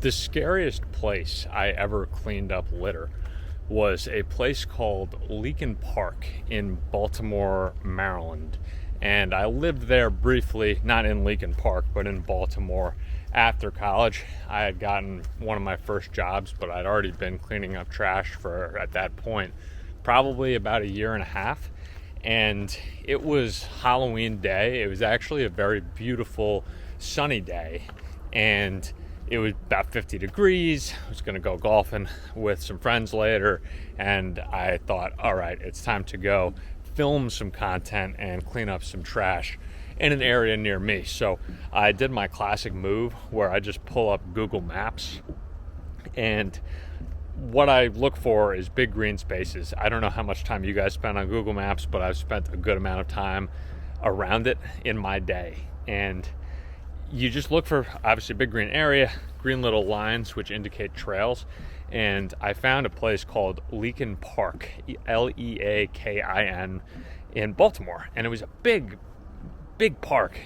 The scariest place I ever cleaned up litter was a place called Leakin Park in Baltimore, Maryland. And I lived there briefly, not in Leakin Park, but in Baltimore after college. I had gotten one of my first jobs, but I'd already been cleaning up trash for, at that point, probably about a year and a half. And it was Halloween day. It was actually a very beautiful sunny day. And it was about 50 degrees. I was going to go golfing with some friends later, and I thought, all right, it's time to go film some content and clean up some trash in an area near me. So I did my classic move where I just pull up Google Maps, and what I look for is big green spaces. I don't know how much time you guys spend on Google Maps, but I've spent a good amount of time around it in my day. And you just look for, obviously, a big green area, green little lines which indicate trails. And I found a place called Leakin Park, Leakin, in Baltimore. And it was a big park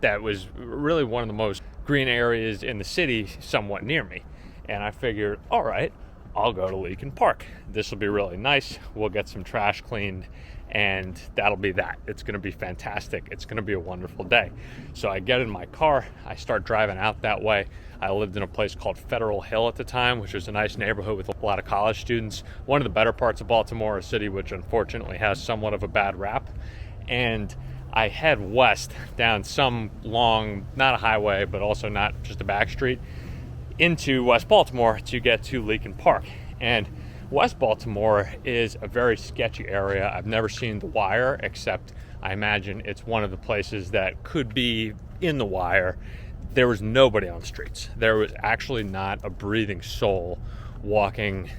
that was really one of the most green areas in the city, somewhat near me. And I figured, all right, I'll go to Leakin Park. This will be really nice. We'll get some trash cleaned, and that'll be that. It's going to be fantastic. It's going to be a wonderful day. So I get in my car. I start driving out that way. I lived in a place called Federal Hill at the time, which was a nice neighborhood with a lot of college students. One of the better parts of Baltimore, a city which unfortunately has somewhat of a bad rap. And I head west down some long, not a highway, but also not just a back street, into West Baltimore to get to Leakin Park. And West Baltimore is a very sketchy area. I've never seen The Wire, except I imagine it's one of the places that could be in The Wire. There was nobody on the streets. There was actually not a breathing soul walking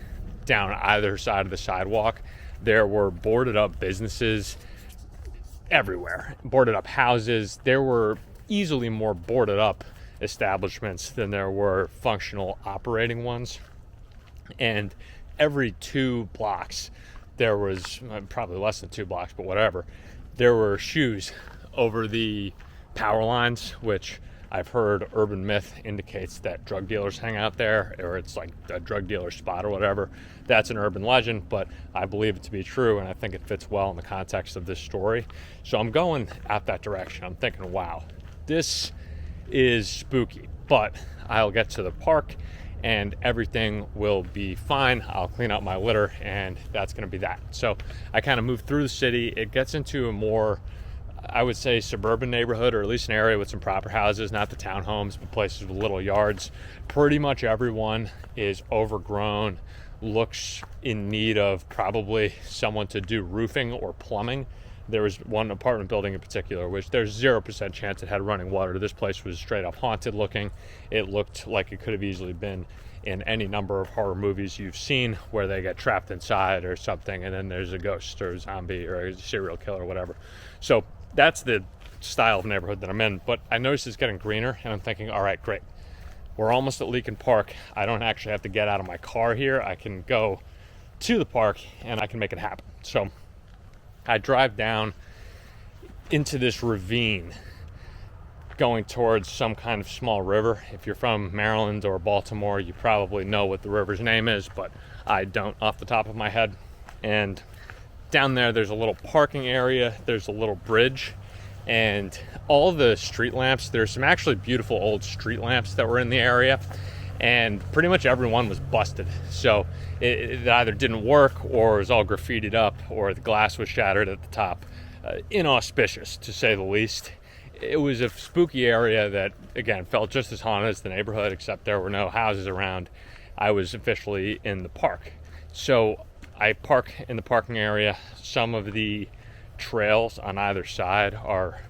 down either side of the sidewalk. There were boarded up businesses everywhere, boarded up houses. There were easily more boarded up establishments than there were functional operating ones. And every 2 blocks, there was, probably less than 2 blocks, but whatever, there were shoes over the power lines, which I've heard urban myth indicates that drug dealers hang out there, or it's like a drug dealer spot or whatever. That's an urban legend, but I believe it to be true, and I think it fits well in the context of this story. So I'm going out that direction. I'm thinking, wow, this is spooky, but I'll get to the park and everything will be fine. I'll clean up my litter, and that's going to be that. So I kind of move through the city. It gets into a more, I would say, suburban neighborhood, or at least an area with some proper houses, not the townhomes, but places with little yards. Pretty much everyone is overgrown, looks in need of probably someone to do roofing or plumbing. There was one apartment building in particular, which there's 0% chance it had running water. This place was straight up haunted looking. It looked like it could have easily been in any number of horror movies you've seen where they get trapped inside or something, and then there's a ghost or a zombie or a serial killer or whatever. So that's the style of neighborhood that I'm in. But I noticed it's getting greener, and I'm thinking, all right, great. We're almost at Leakin Park. I don't actually have to get out of my car here. I can go to the park, and I can make it happen. So I drive down into this ravine going towards some kind of small river. If you're from Maryland or Baltimore, you probably know what the river's name is, but I don't off the top of my head. And down there's a little parking area, there's a little bridge, and all the street lamps, there's some actually beautiful old street lamps that were in the area, and pretty much everyone was busted. So it either didn't work, or it was all graffitied up, or the glass was shattered at the top. Inauspicious, to say the least. It was a spooky area that, again, felt just as haunted as the neighborhood, except there were no houses around. I was officially in the park. So I park in the parking area. Some of the trails on either side are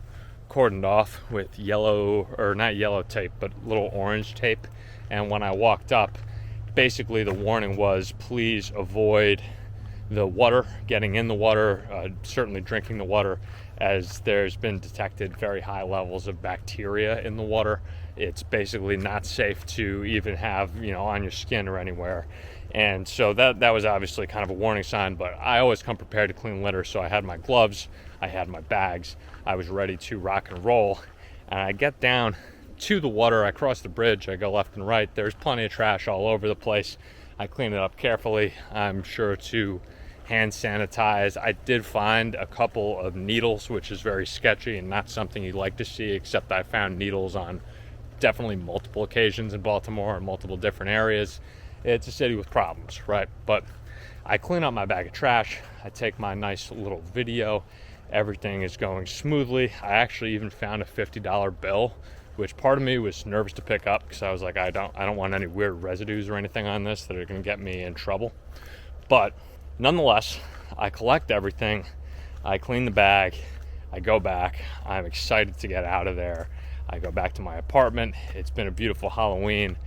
cordoned off with yellow, or not yellow tape, but little orange tape. And when I walked up, basically the warning was, please avoid the water, getting in the water, certainly drinking the water, as there's been detected very high levels of bacteria in the water. It's basically not safe to even have, on your skin or anywhere. And so that was obviously kind of a warning sign, but I always come prepared to clean litter. So I had my gloves, I had my bags, I was ready to rock and roll. And I get down to the water. I cross the bridge, I go left and right. There's plenty of trash all over the place. I clean it up carefully. I'm sure to hand sanitize. I did find a couple of needles, which is very sketchy and not something you'd like to see, except I found needles on definitely multiple occasions in Baltimore in multiple different areas. It's a city with problems, right? But I clean up my bag of trash. I take my nice little video. Everything is going smoothly. I actually even found a $50 bill, which part of me was nervous to pick up because I was like, I don't want any weird residues or anything on this that are going to get me in trouble. But nonetheless, I collect everything. I clean the bag. I go back. I'm excited to get out of there. I go back to my apartment. It's been a beautiful Halloween.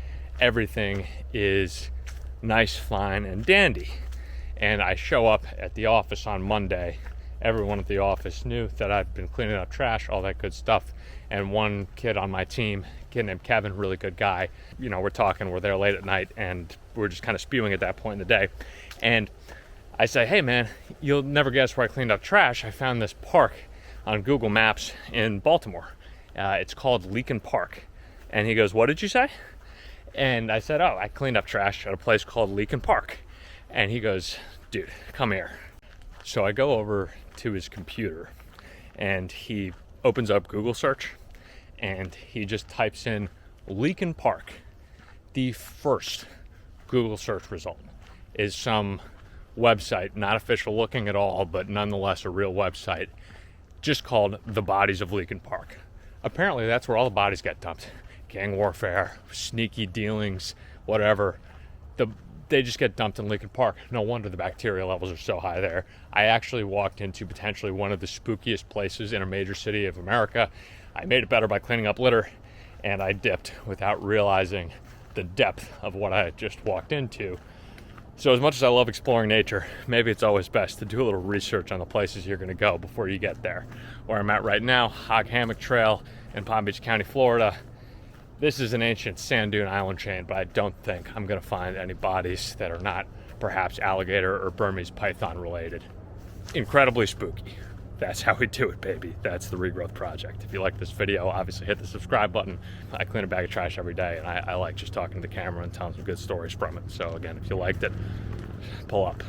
Everything is nice, fine, and dandy. And I show up at the office on Monday. Everyone at the office knew that I'd been cleaning up trash, all that good stuff. And one kid on my team, a kid named Kevin, really good guy. You know, we're there late at night, and we're just kind of spewing at that point in the day. And I say, hey man, you'll never guess where I cleaned up trash. I found this park on Google Maps in Baltimore. It's called Leakin Park. And he goes, what did you say? And I said, oh, I cleaned up trash at a place called Leakin Park. And he goes, dude, come here. So I go over to his computer and he opens up Google search and he just types in Leakin Park. The first Google search result is some website, not official looking at all, but nonetheless a real website, just called The Bodies of Leakin Park. Apparently that's where all the bodies get dumped. Gang warfare, sneaky dealings, whatever. They just get dumped in Leakin Park. No wonder the bacteria levels are so high there. I actually walked into potentially one of the spookiest places in a major city of America. I made it better by cleaning up litter, and I dipped without realizing the depth of what I had just walked into. So as much as I love exploring nature, maybe it's always best to do a little research on the places you're going to go before you get there. Where I'm at right now, Hog Hammock Trail in Palm Beach County, Florida. This is an ancient sand dune island chain, but I don't think I'm going to find any bodies that are not perhaps alligator or Burmese python related. Incredibly spooky. That's how we do it, baby. That's the Regrowth Project. If you like this video, obviously hit the subscribe button. I clean a bag of trash every day, and I like just talking to the camera and telling some good stories from it. So again, if you liked it, pull up.